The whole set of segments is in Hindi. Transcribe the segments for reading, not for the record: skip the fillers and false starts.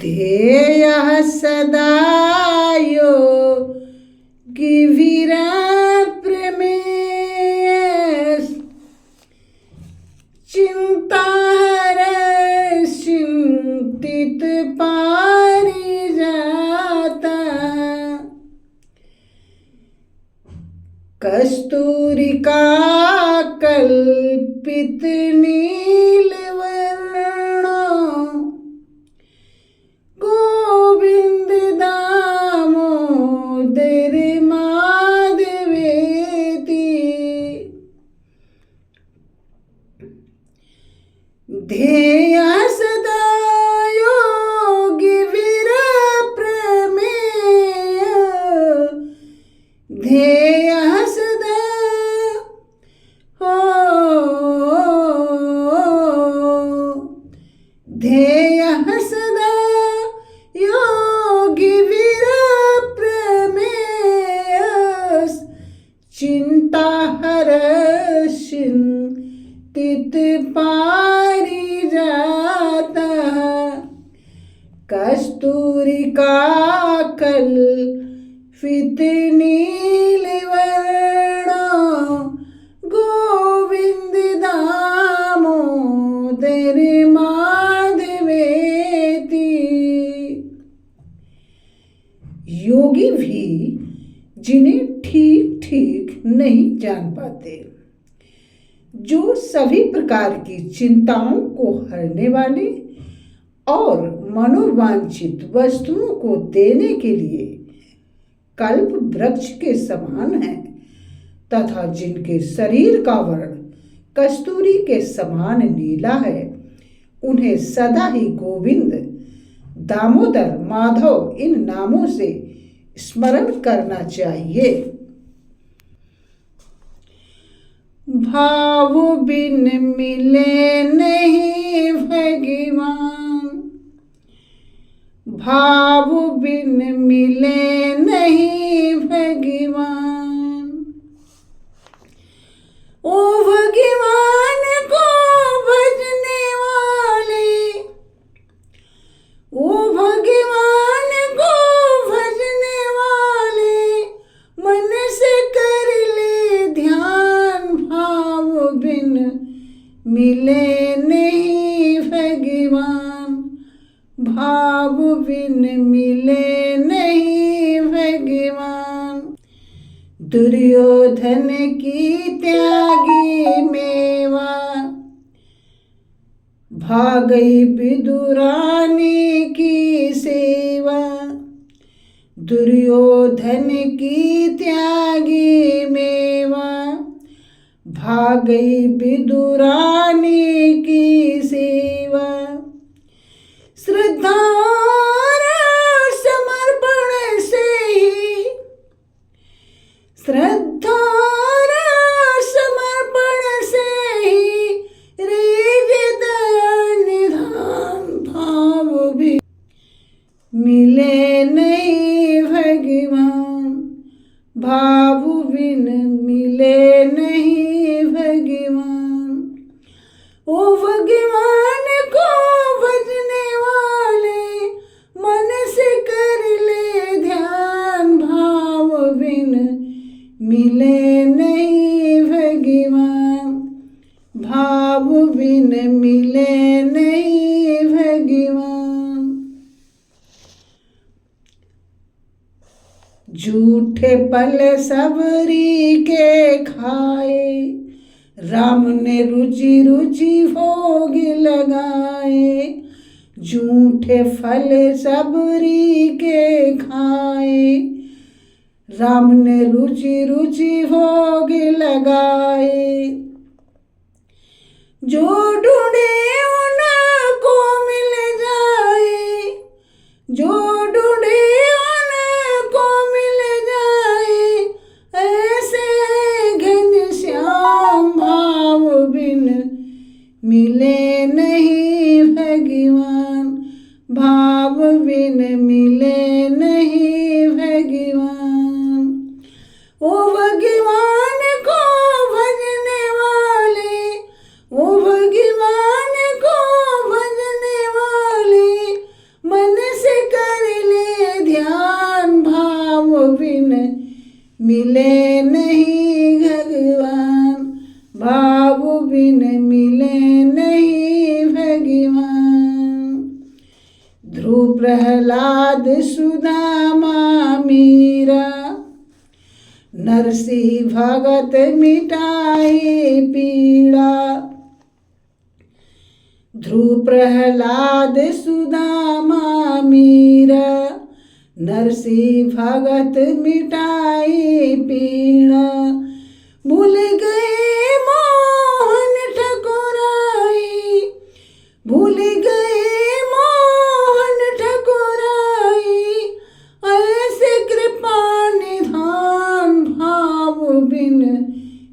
ध्येयः सदा योगिभिरप्रमेयः चिन्ताहरश्चिन्तितपारिजातः कस्तूरिकाकल्पितनीलवर्णो गोविन्द दामोदर माधवेति ध्येयः सदा योगिभिरप्रमेयः ध्येयः सदा ध्येयः सदा योगिभिरप्रमेयः चिन्ताहरश्चिन्तितपारिजातः कस्तूरिकाकल्पितनीलवर्णो गोविन्द दामोदर माधवेति। योगी भी जिन्हें ठीक ठीक नहीं जान पाते, जो सभी प्रकार की चिंताओं को हरने वाले और मनोवांछित वस्तुओं को देने के लिए कल्प वृक्ष के समान है तथा जिनके शरीर का वर्ण कस्तूरी के समान नीला है, उन्हें सदा ही गोविंद, दामोदर, माधव इन नामों से स्मरण करना चाहिए। भाव बिन मिले नहीं भगवान, भाव बिन मिले नहीं भगवान, ओ भगवान को भजने वाले, ओ भगवान को भजने वाले मन से कर ले ध्यान, भाव बिन मिले नहीं भगवान, भाव बिन मिले नहीं भगवान। दुर्योधन की त्यागी मेवा, भागई विदुरानी की सेवा, दुर्योधन की त्यागी मेवा, भागई विदुरानी की सेवा। श्रद्धा और समर्पण से ही, श्रद्धा और समर्पण से ही हृदय निधान, भाव भी मिले नहीं भगवान, भाव बिन मिले नहीं भगवान। ओ भगवान को भजने वाले मन से कर ले ध्यान, भाव बिन मिले नहीं भगवान, भाव बिन मिले नहीं भगवान। झूठे पल सबरी के खाए, राम ने रुचि रुचि भोग लगाए, झूठे फल सबरी के खाए, राम ने रुचि रुचि भोग लगाए। जो ढूंढे उनको मिल जाए, जो ढूंढे उनको मिल जाए, ऐसे घनश्याम, भाव बिन मिले नहीं भगवान, भाव बिन मिले नहीं भगवान। ओ भगवान को भजने वाले, ओ भगवान को भजने वाले मन ध्रुव प्रहलाद सुदामा मीरा, नरसिंह भगत मिटाए पीड़ा। ध्रुव प्रहलाद सुदामा मीरा, नरसिंह भगत मिटाए पीड़ा। भूल गए मोहन ठकुराई, भूल गए मोहन ठकुराई, ऐसे कृपा निधान भाव बिन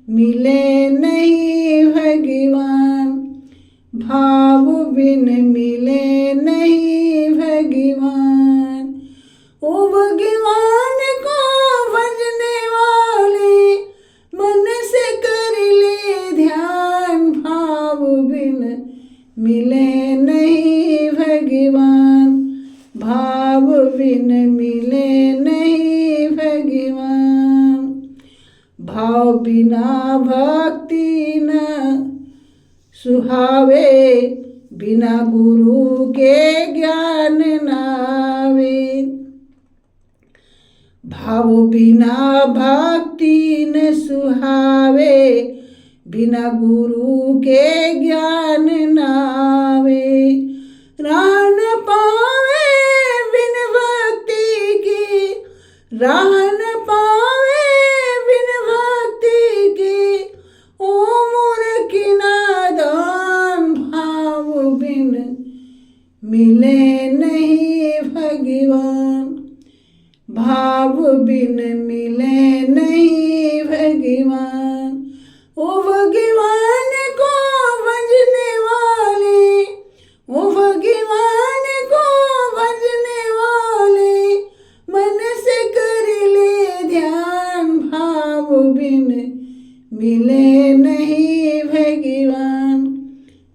मिले नहीं भगवान, भाव बिन मिले नहीं भगवान। ओ भगवान को भजने वाले मन से कर ले ध्यान, भाव बिन मिले नहीं भगवान, भाव बिन मिले नहीं भगवान। भाव बिना भक्ति न सुहावे, बिना गुरु के ज्ञान नावे। भाव बिना भक्ति न सुहावे, बिना गुरु के ज्ञान नावे। राह न पावे बिन भक्ति की, राह न पावे बिन भक्ति की, ओ मूर्ख नादान भाव बिन मिले नहीं भगवान, भाव बिन मिले नहीं भगवान। ओ भगवान को भजने वाले, ओ भगवान को भजने वाले, मन से कर ले ध्यान, भाव बिन मिले नहीं भगवान,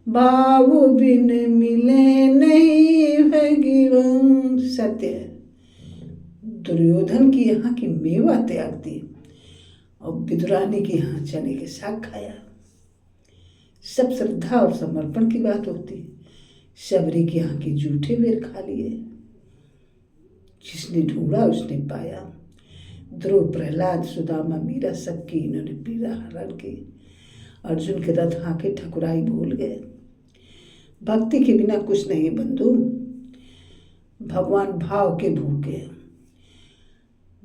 भाव बिन मिले नहीं भगवान। सत्य है। दुर्योधन की यहाँ की मेवा त्याग दी और विदुरानी के यहाँ चने के साग खाया। सब श्रद्धा और समर्पण की बात होती। शबरी के यहाँ के जूठे बेर खा लिए। जिसने ढूंढा उसने पाया। ध्रुव प्रहलाद सुदामा मीरा सबकी इन्होंने पीड़ा हरण की। अर्जुन के रथ आके ठकुराई भूल गए। भक्ति के बिना कुछ नहीं बंधु। भगवान भाव के भूखे।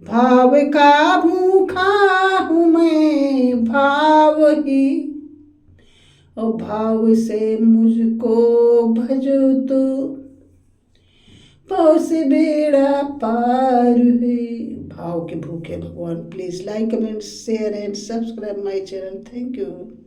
भाव का भूखा हूँ मैं, भाव ही और भाव से मुझको भजो तो पाव से बेड़ा पार हुई। भाव के भूखे भगवान। Please like, comment, share and subscribe my channel. Thank you.